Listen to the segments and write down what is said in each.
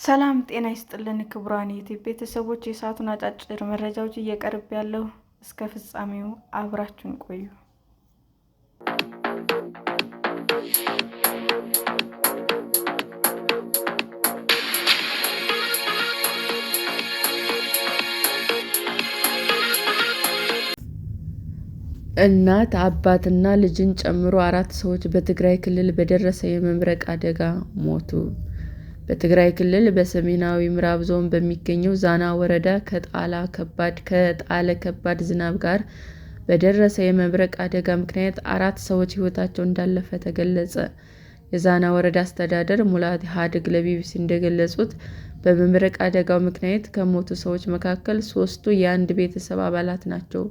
ሰላም ጤና ይስጥልን ክቡራን የዩቲዩብ ቤተሰቦች፣ የሰዓቱን አጫጭር መረጃዎች እየቀርብ ያለው እስከ ፍጻሜው አብራችሁን ቆዩ። እናት አባትና ልጅን ጨምሮ 4 ሰዎች በትግራይ ክልል በደረሰ የመብረቅ አደጋ ሞቱ። በትግራይ ክልል በሰሜናዊ ምዕራብ ዞን በሚገኘው ዛና ወረዳ ከጣለ ከባድ ዝናብ ጋር በደረሰ የመብረቅ አደጋ ምክንያት 4 ሰዎች ሕይወታቸው እንዳለፈ ተገለጸ። የዛና ወረዳ አስተዳዳሪ ሙላቲ ሀዲግ ለቢቢሲ እንደገለጹት በመብረቅ አደጋው ምክንያት ከሞቱ ሰዎች መካከል 3ቱ የአንድ ቤተሰብ አባላት ናቸው።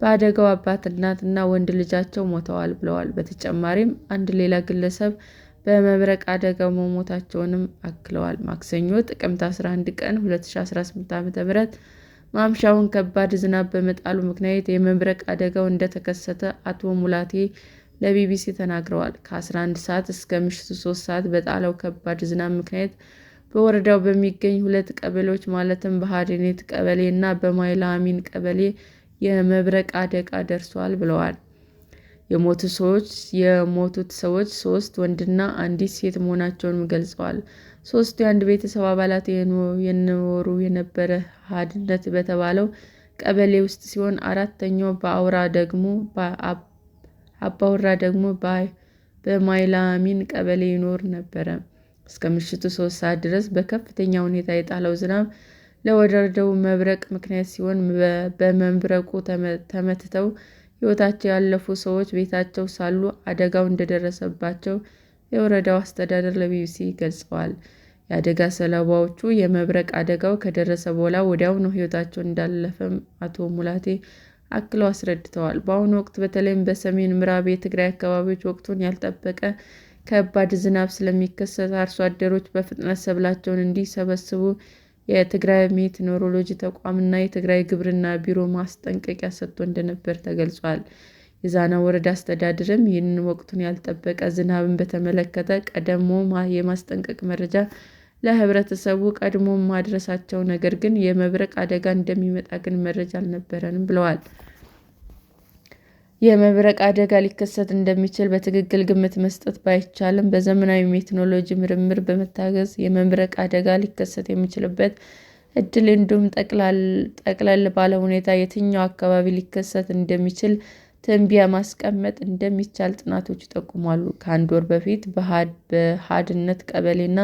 በአደጋው አባት፣ እናት እና ወንድ ልጃቸው ሞተዋል ብለዋል። በተጨማሪም አንድ ሌላ ግለሰብ በመብረቅ አደጋው መሞታቸውንም አክለዋል። ማክሰኞ ጥቅምት 11 ቀን 2018 ዓ.ም ማምሻውን ከባድ ዝናብ በመጣሉ ምክንያት የመብረቅ አደጋው እንደተከሰተ አቶ ሙላቴ ለቢቢሲ ተናግረዋል። ከ11 ሰዓት እስከ ምሽቱ 3 ሰዓት በጣለው ከባድ ዝናብ ምክንያት በወረዳው በሚገኙ 2 ቀበሌዎች ማለትም በሀድኔት ቀበሌ እና በማይላሚን ቀበሌ የመብረቅ አደጋ ደርሷል ብለዋል። የሞቱት ሰዎች 3 ወንድና አንዲት ሴት መሆናቸውንም ገልጸዋል። 3ቱ የአንድ ቤተሰብ አባላት የኖሩ የነበረ ሀድነት በተባለው ቀበሌ ውስጥ ሲሆን አራተኛው አባወራ ደግሞ በማይላሚን ቀበሌ ይኖር ነበር። እስከ ምሽቱ 3 ሰዓት ድረስ በከፍተኛ ሁኔታ የጣለው ዝናብ ለወረዳው መብረቅ ምክንያት ሲሆን በመብረቁ ተመትተው ሕይወታቸው ያለፉ ሰዎች ቤታቸው ሳሉ አደጋው እንደደረሰባቸው የወረዳው አስተዳደር ለቢቢሲ ገልጸዋል። የአደጋ ሰለባዎቹ የመብረቅ አደጋው ከደረሰ በኋላ ወዲያውኑ ሕይወታቸው እንዳለፈም አቶ ሙላቴ አክለው አስረድተዋል። በአሁኑ ወቅት በተለይም በሰሜን ምዕራብ የትግራይ አካባቢዎች ወቅቱን ያልጠበቀ ከባድ ዝናብ ስለሚከሰት አርሶ አደሮች በፍጥነት ሰብላቸውን እንዲሰበስቡ የትግራይ ሜትሮሎጂ ተቋም እና የትግራይ ግብርና ቢሮ ማስጠንቀቂያ ሰጥቶ እንደነበር ተገልጿል። የዛና ወረዳ አስተዳደርም ይህንን ወቅቱን ያልጠበቀ ዝናብን በተመለከተ ቀድሞ የማስጠንቀቅ መረጃ ለህብረተሰቡ ቀድሞ ማድረሳቸው፣ ነገር ግን የመብረቅ አደጋ እንደሚመጣ ግን መረጃ አልነበረንም ብለዋል። የመብረቅ አደጋ ሊከሰት እንደሚችል በትክክል ግምት መስጠት ባይቻልም በዘመናዊ ሜትሮሎጂ ምርምር በመታገዝ የመብረቅ አደጋ ሊከሰት የሚችልበት እድል እንዲሁም ጠቅለል ባለ ሁኔታ የትኛው አካባቢ ሊከሰት እንደሚችል ትንበያ ማስቀመጥ እንደሚቻል ጥናቶች ይጠቁማሉ። ከ1 ወር በፊት በሀድነት ቀበሌ እና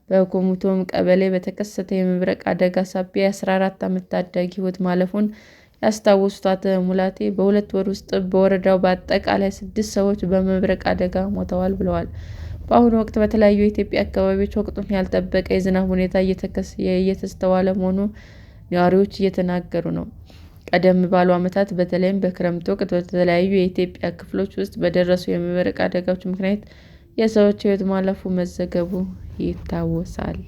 በኮሙቶም ቀበሌ በተከሰተ የመብረቅ አደጋ ሳቢያ የ14 ዓመት ታዳጊ ሕይወት ማለፉን ያስታወሱት አቶ ሙላቴ በ2 ወር ውስጥ በወረዳው በአጠቃላይ 6 ሰዎች በመብረቅ አደጋ ሞተዋል ብለዋል። በአሁኑ ወቅት በተለያዩ የኢትዮጵያ አካባቢዎች ወቅቱን ያልጠበቀ የዝናብ ሁኔታ እየተስተዋለ መሆኑን ነዋሪዎች እየተናገሩ ነው። ቀደም ባሉ ዓመታት በተለይም በክረምት ወቅት በተለያዩ የኢትዮጵያ ክፍሎች ውስጥ በደረሱ የመብረቅ አደጋዎች ምክንያት የሰዎች ሕይወት ማለፉ መዘገቡ ይታወሳል።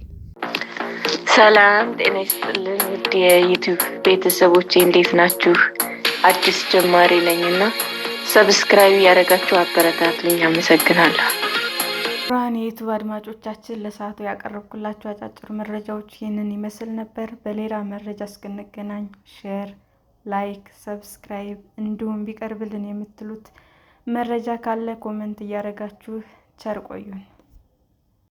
ሰላም ጤና ይስጥልን ውድ የዩቲዩብ ቤተሰቦቼ እንዴት ናችሁ? አዲስ ጀማሪ ነኝና ሰብስክራይብ ያደረጋችሁ አበረታቱኝ። አመሰግናለሁ። ብርሃን የዩቲዩብ አድማጮቻችን ለሰዓቱ ያቀረብኩላችሁ አጫጭር መረጃዎች ይህንን ይመስል ነበር። በሌላ መረጃ እስክንገናኝ ሼር፣ ላይክ፣ ሰብስክራይብ እንዲሁም ቢቀርብልን የምትሉት መረጃ ካለ ኮሜንት እያደረጋችሁ ቸር ቆዩን።